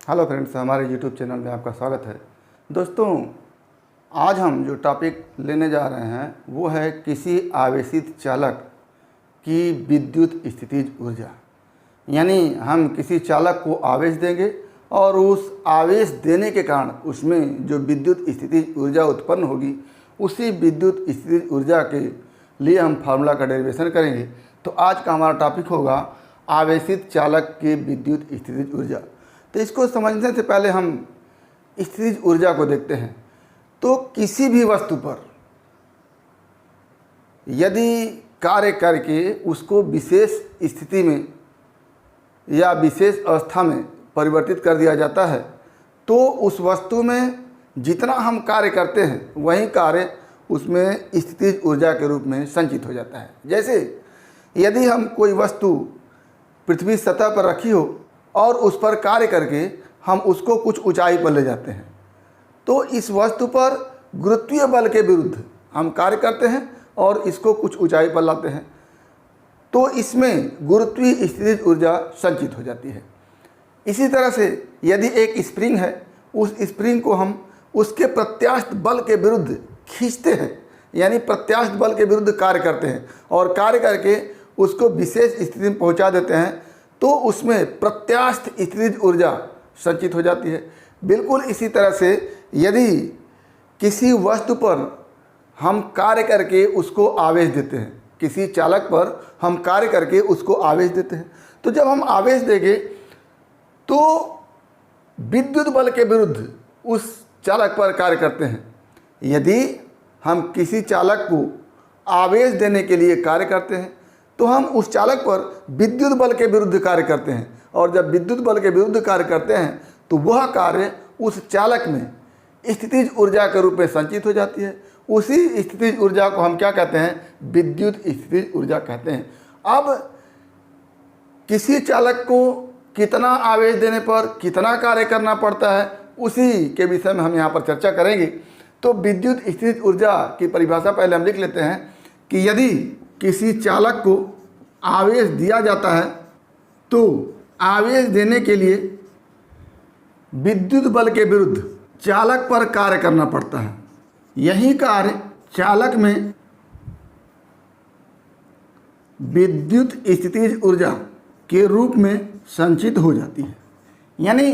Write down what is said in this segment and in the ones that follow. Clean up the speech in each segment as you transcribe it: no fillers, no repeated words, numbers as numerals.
Hello friends, हमारे YouTube channel में आपका स्वागत है। दोस्तों, आज हम जो टॉपिक लेने जा रहे हैं वो है किसी आवेशित चालक की विद्युत स्थितिज ऊर्जा। यानी हम किसी चालक को आवेश देंगे और उस आवेश देने के कारण उसमें जो विद्युत स्थितिज ऊर्जा उत्पन्न होगी, उसी विद्युत स्थितिज ऊर्जा के लिए हम फार्मूला का डेरिवेशन करेंगे। तो आज का हमारा टॉपिक होगा आवेशित चालक की विद्युत स्थितिज ऊर्जा। तो इसको समझने से पहले हम स्थितिज ऊर्जा को देखते हैं। तो किसी भी वस्तु पर यदि कार्य करके उसको विशेष स्थिति में या विशेष अवस्था में परिवर्तित कर दिया जाता है, तो उस वस्तु में जितना हम कार्य करते हैं वही कार्य उसमें स्थितिज ऊर्जा के रूप में संचित हो जाता है। जैसे यदि हम कोई वस्तु पृथ्वी सतह पर रखी हो और उस पर कार्य करके हम उसको कुछ ऊंचाई पर ले जाते हैं, तो इस वस्तु पर गुरुत्वीय बल के विरुद्ध हम कार्य करते हैं और इसको कुछ ऊंचाई पर लाते हैं, तो इसमें गुरुत्वीय स्थितिज ऊर्जा संचित हो जाती है। इसी तरह से यदि एक स्प्रिंग है, उस स्प्रिंग को हम उसके प्रत्यास्थ बल के विरुद्ध खींचते हैं, यानी प्रत्यास्थ बल के विरुद्ध कार्य करते हैं और कार्य करके उसको विशेष स्थिति में पहुंचा देते हैं, तो उसमें प्रत्यास्थ स्थितिज ऊर्जा संचित हो जाती है। बिल्कुल इसी तरह से यदि किसी वस्तु पर हम कार्य करके उसको आवेश देते हैं, किसी चालक पर हम कार्य करके उसको आवेश देते हैं, तो जब हम आवेश देंगे तो विद्युत बल के विरुद्ध उस चालक पर कार्य करते हैं। यदि हम किसी चालक को आवेश देने के लिए कार्य करते हैं तो हम उस चालक पर विद्युत बल के विरुद्ध कार्य करते हैं, और जब विद्युत बल के विरुद्ध कार्य करते हैं तो वह कार्य उस चालक में स्थितिज ऊर्जा के रूप में संचित हो जाती है। उसी स्थितिज ऊर्जा को हम क्या कहते हैं? विद्युत स्थितिज ऊर्जा कहते हैं। अब किसी चालक को कितना आवेश देने पर कितना कार्य करना पड़ता है, उसी के विषय में हम यहाँ पर चर्चा करेंगे। तो विद्युत स्थितिज ऊर्जा की परिभाषा पहले हम लिख लेते हैं कि यदि किसी चालक को आवेश दिया जाता है तो आवेश देने के लिए विद्युत बल के विरुद्ध चालक पर कार्य करना पड़ता है। यही कार्य चालक में विद्युत स्थितिज ऊर्जा के रूप में संचित हो जाती है। यानी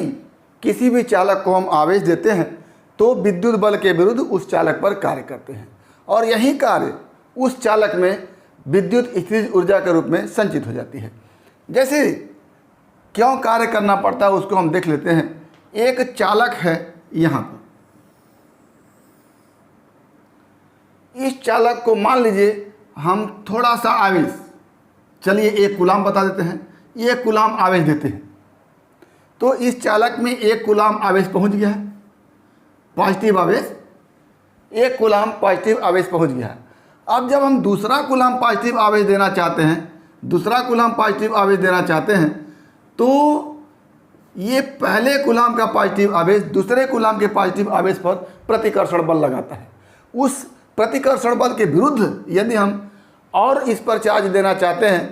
किसी भी चालक को हम आवेश देते हैं तो विद्युत बल के विरुद्ध उस चालक पर कार्य करते हैं, और यही कार्य उस चालक में विद्युत स्थितिज ऊर्जा के रूप में संचित हो जाती है। जैसे क्यों कार्य करना पड़ता है उसको हम देख लेते हैं। एक चालक है यहाँ पर, इस चालक को मान लीजिए हम थोड़ा सा आवेश, चलिए 1 कूलाम बता देते हैं, 1 कूलाम आवेश देते हैं, तो इस चालक में 1 कूलाम आवेश पहुँच गया है, पॉजिटिव आवेश, 1 कूलाम पॉजिटिव आवेश पहुँच गया है। अब जब हम दूसरा कूलाम पॉजिटिव आवेश देना चाहते हैं, दूसरा कूलाम पॉजिटिव आवेश देना चाहते हैं, तो ये पहले कूलाम का पॉजिटिव आवेश दूसरे कूलाम के पॉजिटिव आवेश पर प्रतिकर्षण बल लगाता है। उस प्रतिकर्षण बल के विरुद्ध यदि हम और इस पर चार्ज देना चाहते हैं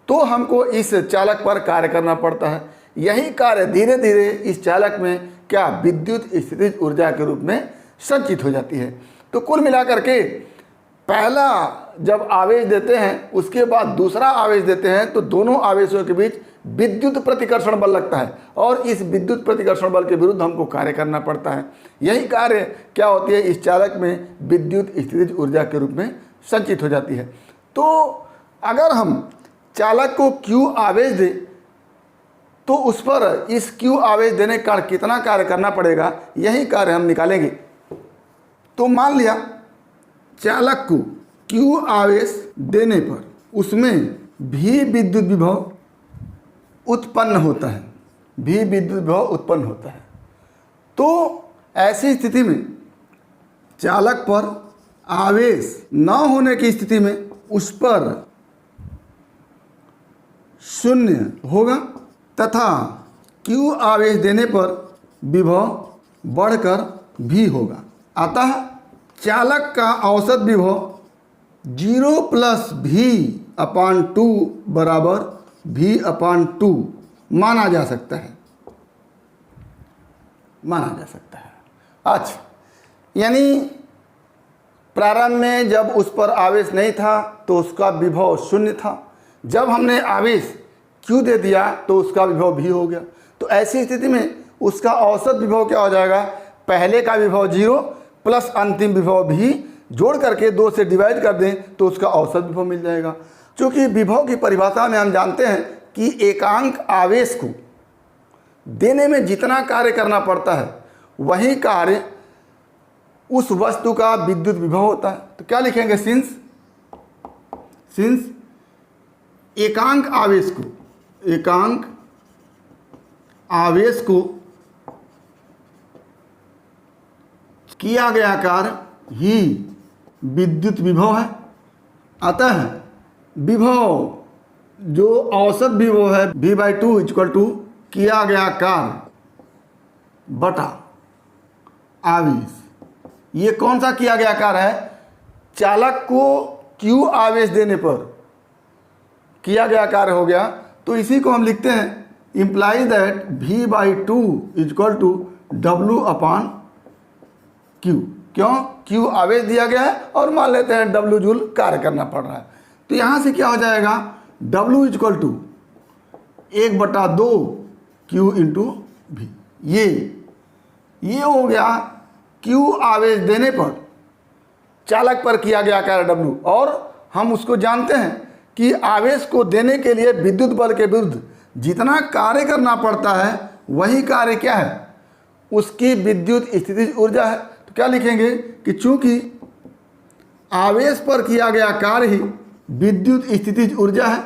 तो हमको इस चालक पर कार्य करना पड़ता है। यही कार्य धीरे धीरे इस चालक में क्या विद्युत स्थितिज ऊर्जा के रूप में संचित हो जाती है। तो कुल मिलाकर के पहला जब आवेश देते हैं उसके बाद दूसरा आवेश देते हैं तो दोनों आवेशों के बीच विद्युत प्रतिकर्षण बल लगता है, और इस विद्युत प्रतिकर्षण बल के विरुद्ध हमको कार्य करना पड़ता है। यही कार्य क्या होती है? इस चालक में विद्युत स्थितिज ऊर्जा के रूप में संचित हो जाती है। तो अगर हम चालक को Q आवेश दें तो उस पर इस Q आवेश देने का कितना कार्य करना पड़ेगा, यही कार्य हम निकालेंगे। तो मान लिया चालक को Q आवेश देने पर उसमें भी विद्युत विभव उत्पन्न होता है, भी विद्युत विभव उत्पन्न होता है। तो ऐसी स्थिति में चालक पर आवेश न होने की स्थिति में उस पर शून्य होगा, तथा Q आवेश देने पर विभव बढ़कर भी होगा। अतः चालक का औसत विभव 0 + v/2 बराबर v/2 माना जा सकता है। माना जा सकता है। अच्छा, यानी प्रारंभ में जब उस पर आवेश नहीं था तो उसका विभव शून्य था, जब हमने आवेश Q दे दिया तो उसका विभव V हो गया। तो ऐसी स्थिति में उसका औसत विभव क्या हो जाएगा, पहले का विभव 0 प्लस अंतिम विभव V जोड़ करके 2 से डिवाइड कर दें तो उसका औसत विभव मिल जाएगा। क्योंकि विभव की परिभाषा में हम जानते हैं कि एकांक आवेश को देने में जितना कार्य करना पड़ता है वही कार्य उस वस्तु का विद्युत विभव होता है। तो क्या लिखेंगे, सिंस एकांक आवेश को किया गया कार्य ही विद्युत विभव है। अतः विभव जो औसत विभव है V/2 इक्वल टू किया गया कार्य बटा आवेश। ये कौन सा किया गया कार्य है, चालक को Q आवेश देने पर किया गया कार्य हो गया। तो इसी को हम लिखते हैं implies that V/2 equal to W/Q। क्यों, Q आवेश दिया गया है और मान लेते हैं W जूल कार्य करना पड़ रहा है। तो यहाँ से क्या हो जाएगा, W equal to 1/2 Q into V। ये हो गया Q आवेश देने पर चालक पर किया गया कार्य W। और हम उसको जानते हैं कि आवेश को देने के लिए विद्युत बल के विरुद्ध जितना कार्य करना पड़ता है वही कार्य क्या है, उसकी विद्युत स्थितिज ऊर्जा है। तो क्या लिखेंगे कि चूंकि आवेश पर किया गया कार्य ही विद्युत स्थितिज ऊर्जा है,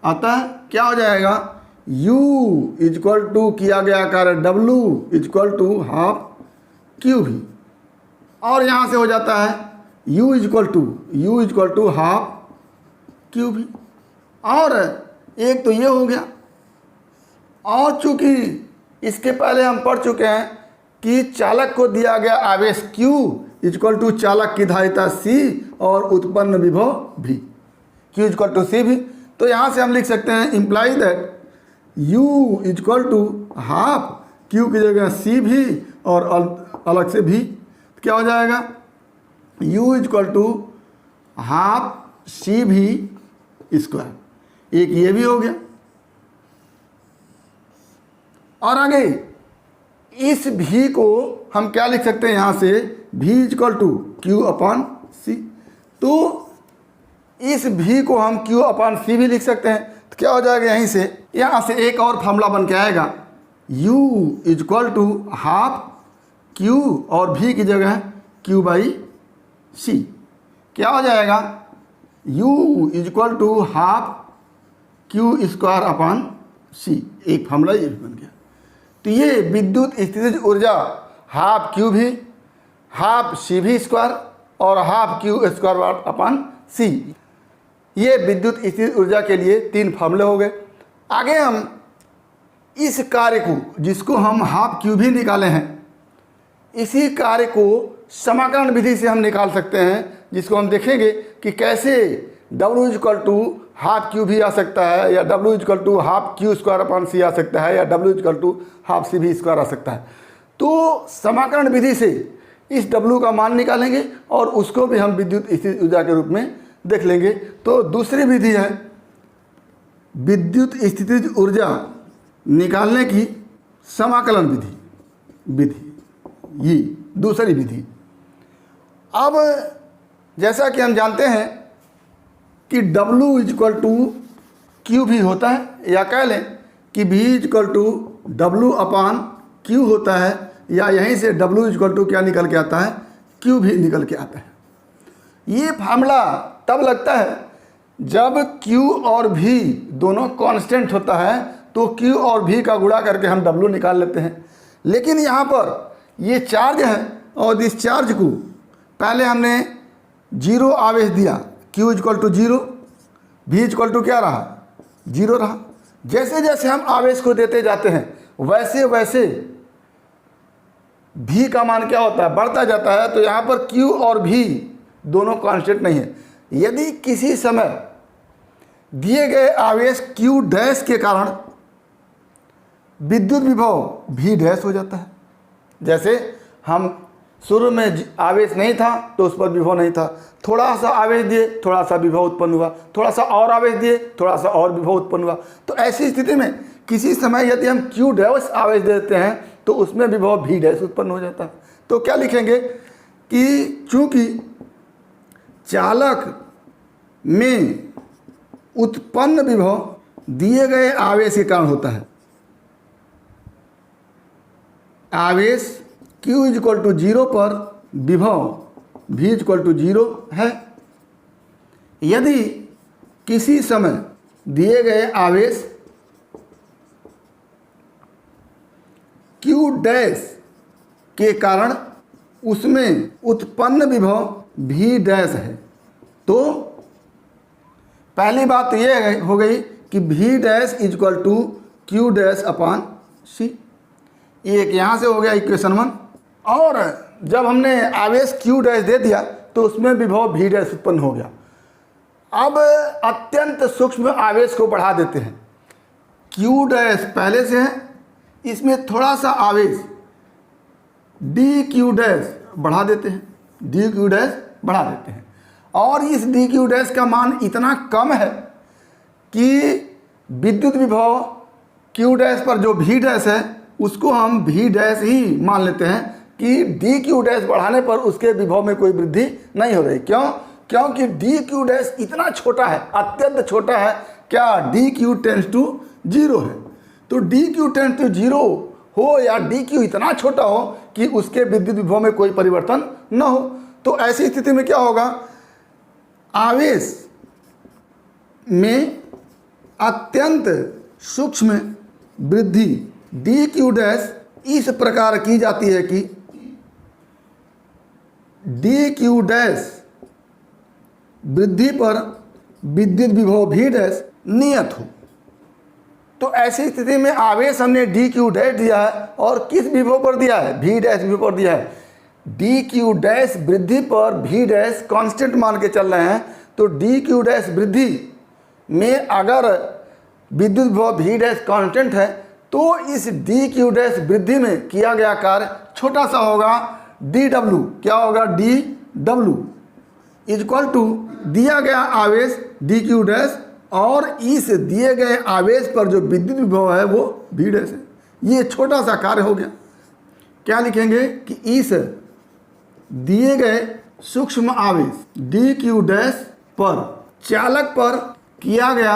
अतः क्या हो जाएगा, U इक्वल टू किया गया कार्य W equal to half QV। और यहाँ से हो जाता है U equal to half QV। और एक तो ये हो गया। और चूंकि इसके पहले हम पढ़ चुके हैं कि चालक को दिया गया आवेश Q इक्वल टू चालक की धारिता C और उत्पन्न विभव V, Q equal to CV। तो यहाँ से हम लिख सकते हैं imply that U equal to half Q की जगह CV और अलग से V। क्या हो जाएगा, U equal to half CV square. एक ये भी हो गया। और आगे इस V को हम क्या लिख सकते हैं, यहाँ से V इक्वल टू Q/C। तो इस V को हम Q/C भी लिख सकते हैं। तो क्या हो जाएगा, यहाँ से एक और फॉर्मूला बन के आएगा, U equal to half Q और V की जगह Q/C। क्या हो जाएगा, U equal to half Q square C। एक फॉर्मूला ये भी बन गया। तो ये विद्युत स्थितिज ऊर्जा half QV half CV square और हाफ Q स्क्वायर C, ये विद्युत स्थितिज ऊर्जा के लिए 3 फॉर्मूले हो गए। आगे हम इस कार्य को, जिसको हम हाफ QV निकाले हैं, इसी कार्य को समाकलन विधि से हम निकाल सकते हैं, जिसको हम देखेंगे कि कैसे W equal to half QV आ सकता है, या W equal to half Q square C आ सकता है, या W equal to half CV square आ सकता है। तो समाकलन विधि से इस W का मान निकालेंगे और उसको भी हम विद्युत स्थितिज ऊर्जा के रूप में देख लेंगे। तो दूसरी विधि है विद्युत स्थितिज ऊर्जा निकालने की समाकलन विधि, ये दूसरी विधि। अब जैसा कि हम जानते हैं कि W इक्वल टू QV होता है, या कह लें कि V इक्वल टू W/Q होता है, या यहीं से W इक्वल टू क्या निकल के आता है, QV निकल के आता है। ये फार्मूला तब लगता है जब Q और V दोनों कांस्टेंट होता है, तो Q और V का गुणा करके हम W निकाल लेते हैं। लेकिन यहाँ पर ये चार्ज है और इस चार्ज को पहले हमने 0 आवेश दिया, Q equal to 0, V equal to क्या रहा, 0 रहा। जैसे जैसे हम आवेश को देते जाते हैं वैसे वैसे V का मान क्या होता है, बढ़ता जाता है। तो यहाँ पर Q और V दोनों कांस्टेंट नहीं है। यदि किसी समय दिए गए आवेश Q डैश के कारण विद्युत विभव भी डैश हो जाता है। जैसे हम शुरू में आवेश नहीं था तो उस पर विभव नहीं था, थोड़ा सा आवेश दिए थोड़ा सा विभव उत्पन्न हुआ, थोड़ा सा और आवेश दिए थोड़ा सा और विभव उत्पन्न हुआ। तो ऐसी स्थिति में किसी समय यदि हम Q डैश आवेश देते हैं तो उसमें विभव V डैश उत्पन्न हो जाता है। तो क्या लिखेंगे कि चूंकि चालक में उत्पन्न विभव दिए गए आवेश के कारण होता है, आवेश Q इक्वल टू 0 पर विभव V इक्वल टू 0 है। यदि किसी समय दिए गए आवेश Q डैश के कारण उसमें उत्पन्न विभव V डैश है, तो पहली बात तो ये हो गई कि V dash equal to Q dash upon C। एक यहाँ से हो गया इक्वेशन 1। और जब हमने आवेश Q डैश दे दिया तो उसमें विभव V डैश उत्पन्न हो गया। अब अत्यंत सूक्ष्म आवेश को बढ़ा देते हैं। Q डैश पहले से है, इसमें थोड़ा सा आवेश dQ डैश बढ़ा देते हैं, dQ डैश बढ़ा देते हैं। और इस dQ डैश का मान इतना कम है कि विद्युत विभव Q डैश पर जो V डैश है उसको हम V डैश ही मान लेते हैं कि dQ डैश बढ़ाने पर उसके विभव में कोई वृद्धि नहीं हो रही। क्यों? क्योंकि dQ डैश इतना छोटा है, अत्यंत छोटा है। क्या? dQ टेंड्स टू 0 है। तो dQ टेंड्स टू 0 हो या dQ इतना छोटा हो कि उसके विद्युत विभव में कोई परिवर्तन न हो, तो ऐसी स्थिति में क्या होगा? आवेश में अत्यंत सूक्ष्म वृद्धि dQ डैश इस प्रकार की जाती है कि dQ डैश वृद्धि पर विद्युत विभव V डैश नियत हो। तो ऐसी स्थिति में आवेश हमने dQ डैश दिया है और किस विभव पर दिया है? V डैश विभव पर दिया है। dQ डैश वृद्धि पर V डैश कांस्टेंट मान के चल रहे हैं, तो dQ डैश वृद्धि में अगर विद्युत विभव V डैश कांस्टेंट है तो इस dQ डैश वृद्धि में किया गया कार्य छोटा सा होगा, dW। क्या होगा? dW इक्वल टू दिया गया आवेश dQ डैश और इस दिए गए आवेश पर जो विद्युत विभव है वो V डैश है। ये छोटा सा कार्य हो गया। क्या लिखेंगे कि इस दिए गए सूक्ष्म आवेश dQ डैश पर चालक पर किया गया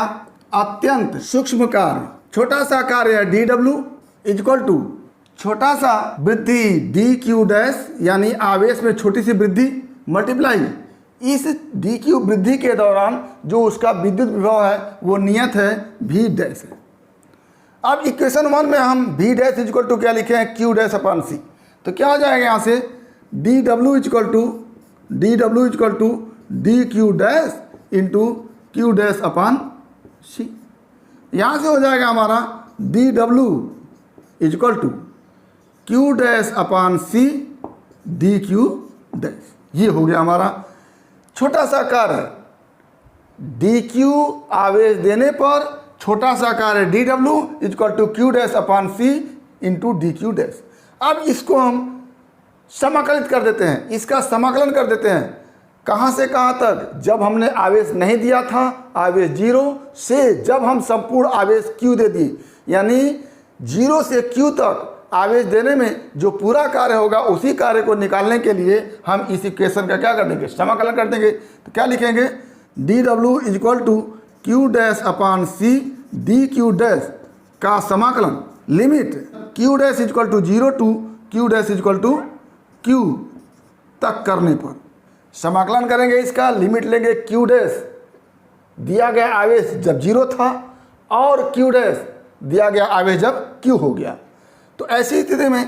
अत्यंत सूक्ष्म कार्य, छोटा सा कार्य है dW इक्वल टू छोटा सा वृद्धि dQ डैश, यानी आवेश में छोटी सी वृद्धि मल्टीप्लाई इस dQ वृद्धि के दौरान जो उसका विद्युत विभव है वो नियत है V डैश है। अब इक्वेशन 1 में हम V डैश इक्वल टू क्या लिखे हैं? Q dash upon C। तो क्या हो जाएगा यहाँ से? dW equal to dQ dash into Q dash upon C। यहाँ से हो जाएगा हमारा dW equal to Q dash upon C dQ dash. ये हो गया हमारा छोटा सा कार्य dQ आवेश देने पर छोटा सा कार्य dW equal to Q dash upon C into dQ dash. अब इसको हम समाकलित कर देते हैं, इसका समाकलन कर देते हैं। कहाँ से कहाँ तक? जब हमने आवेश नहीं दिया था, आवेश 0 से जब हम संपूर्ण आवेश Q दे दिए, यानी 0 से Q तक आवेश देने में जो पूरा कार्य होगा उसी कार्य को निकालने के लिए हम इस इक्वेशन का क्या कर देंगे? समाकलन कर देंगे। तो क्या लिखेंगे? dW equal to Q dash upon C dQ dash का समाकलन limit Q dash equal to 0 to Q dash equal to Q तक करने पर समाकलन करेंगे। इसका लिमिट लेंगे Q डैश दिया गया आवेश जब 0 था और Q डैश दिया गया आवेश जब Q हो गया। तो ऐसी स्थिति में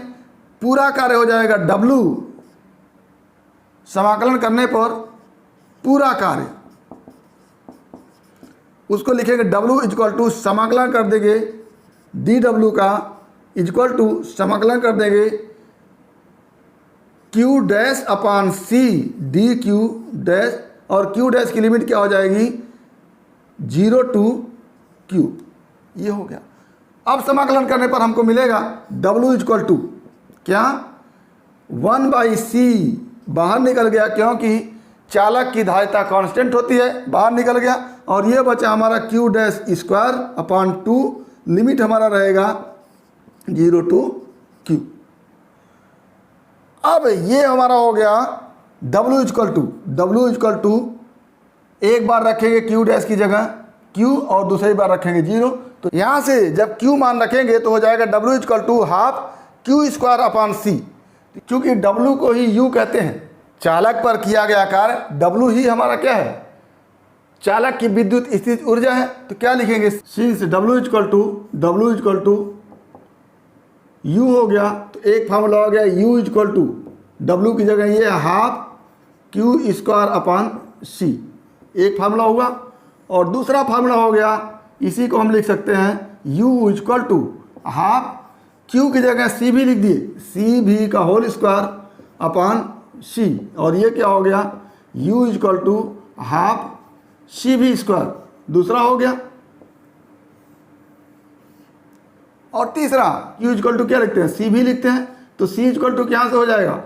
पूरा कार्य हो जाएगा W, समाकलन करने पर पूरा कार्य उसको लिखेंगे W इक्वल टू समाकलन कर देंगे dW का इक्वल टू समाकलन कर देंगे Q dash upon C dQ dash, और Q डैश की लिमिट क्या हो जाएगी? 0 टू Q। ये हो गया। अब समाकलन करने पर हमको मिलेगा W इक्वल टू क्या 1/c बाहर निकल गया, क्योंकि चालक की धारिता कांस्टेंट होती है, बाहर निकल गया। और ये बचा हमारा Q dash square upon 2, limit हमारा रहेगा 0 to Q। अब ये हमारा हो गया W इक्वल टू एक बार रखेंगे Q डैश की जगह Q और दूसरी बार रखेंगे 0। तो यहाँ से जब Q मान रखेंगे तो हो जाएगा W equal to half Q square upon C। क्योंकि W को ही U कहते हैं, चालक पर किया गया कार्य W ही हमारा क्या है, चालक की विद्युत स्थितिज ऊर्जा है। तो क्या लिखेंगे, since W equal to U हो गया, तो एक फार्मूला हो गया U इक्वल टू W की जगह ये half Q square upon C, एक फार्मूला हुआ। और दूसरा फार्मूला हो गया, इसी को हम लिख सकते हैं U equal to half Q की जगह C भी लिख दिए, C भी का होल स्क्वायर अपॉन C। और ये क्या हो गया, U equal to half C V square, दूसरा हो गया। और तीसरा Q इक्वल टू क्या लिखते हैं, C भी लिखते हैं। तो C इक्वल टू क्या से हो जाएगा,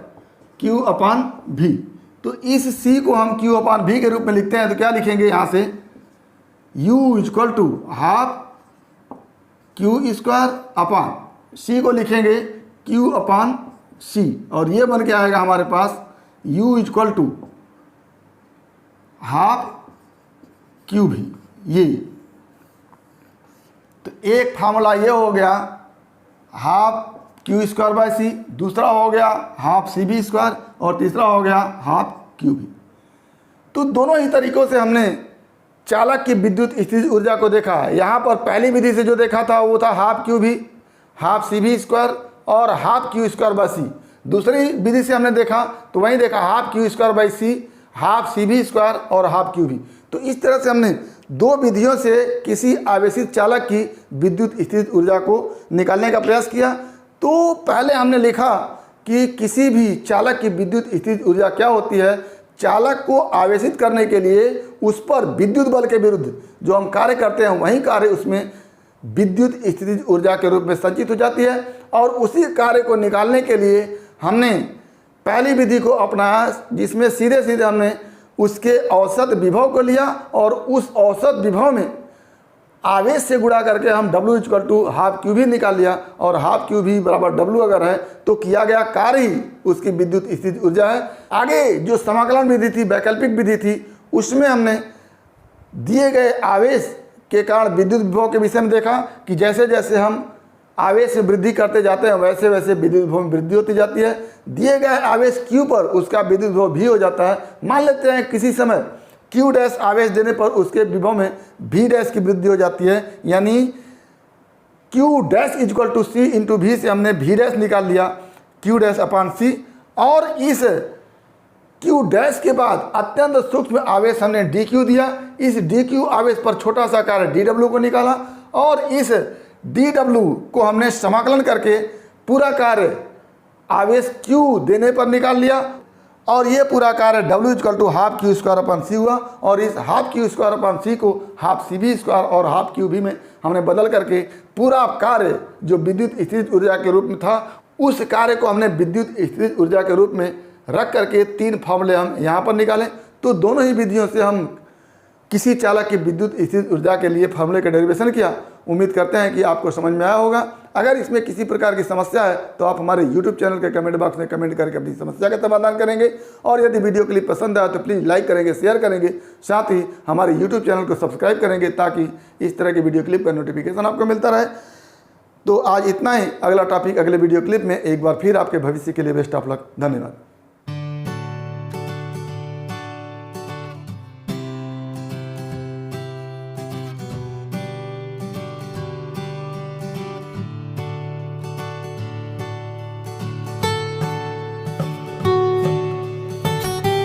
Q अपॉन V। तो इस C को हम Q अपॉन V के रूप में लिखते हैं। तो क्या लिखेंगे यहाँ से, U equal to half Q square upon C को लिखेंगे Q अपॉन C। और ये बन के आएगा हमारे पास U equal to half Q V, ये। तो एक फार्मूला ये हो गया half Q square by C, दूसरा हो गया हाफ C भी स्क्वायर, और तीसरा हो गया हाफ Q भी। तो दोनों ही तरीक़ों से हमने चालक की विद्युत स्थितिज ऊर्जा को देखा है। यहाँ पर पहली विधि से जो देखा था वो था हाफ Q भी हाफ C भी स्क्वायर और half Q square by C। दूसरी विधि से हमने देखा तो वहीं देखा half Q square by C, half C V square और हाफ Q भी। तो इस तरह से हमने दो विधियों से किसी आवेशित चालक की विद्युत स्थितिज ऊर्जा को निकालने का प्रयास किया। तो पहले हमने लिखा कि किसी भी चालक की विद्युत स्थितिज ऊर्जा क्या होती है, चालक को आवेशित करने के लिए उस पर विद्युत बल के विरुद्ध जो हम कार्य करते हैं वही कार्य उसमें विद्युत स्थितिज ऊर्जा के रूप में संचित हो जाती है। और उसी कार्य को निकालने के लिए हमने पहली विधि को अपनाया, जिसमें सीधे सीधे हमने उसके औसत विभव को लिया और उस औसत विभव में आवेश से गुणा करके हम W equal to half Q V निकाल लिया। और हाफ Q भी बराबर W अगर है तो किया गया कार्य ही उसकी विद्युत स्थितिज ऊर्जा है। आगे जो समाकलन विधि थी, वैकल्पिक विधि थी, उसमें हमने दिए गए आवेश के कारण विद्युत विभव के विषय में देखा कि जैसे जैसे हम आवेश में वृद्धि करते जाते हैं वैसे वैसे विद्युत विभव में वृद्धि होती जाती है। दिए गए आवेश Q पर उसका विद्युत विभव भी हो जाता है। मान लेते हैं किसी समय Q डैश आवेश देने पर उसके विभव में V डैश की वृद्धि हो जाती है, यानी Q dash equal to C into V से हमने V डैश निकाल लिया Q डैश अपॉन C। और इस Q डैश के बाद अत्यंत सूक्ष्म आवेश हमने dQ दिया। इस dQ आवेश पर छोटा सा कार्य dW को निकाला और इस dW को हमने समाकलन करके पूरा कार्य आवेश Q देने पर निकाल लिया। और ये पूरा कार्य W equal to half Q square upon C हुआ। और इस half Q square upon C को हाफ C भी स्क्वायर और हाफ Q भी में हमने बदल करके पूरा कार्य जो विद्युत स्थितिज ऊर्जा के रूप में था उस कार्य को हमने विद्युत स्थितिज ऊर्जा के रूप में रख करके तीन फॉर्मूले हम यहाँ पर निकालें। तो दोनों ही विधियों से हम किसी चालक की विद्युत स्थितिज ऊर्जा के लिए फॉर्मूले का डेरिवेशन किया। उम्मीद करते हैं कि आपको समझ में आया होगा। अगर इसमें किसी प्रकार की समस्या है तो आप हमारे YouTube चैनल के कमेंट बॉक्स में कमेंट करके अपनी समस्या का समाधान करेंगे। और यदि वीडियो क्लिप पसंद आए तो प्लीज़ लाइक करेंगे, शेयर करेंगे, साथ ही हमारे YouTube चैनल को सब्सक्राइब करेंगे ताकि इस तरह की वीडियो क्लिप का नोटिफिकेशन आपको मिलता रहे। तो आज इतना ही। अगला टॉपिक अगले वीडियो क्लिप में। एक बार फिर आपके भविष्य के लिए बेस्ट ऑफ लक। धन्यवाद।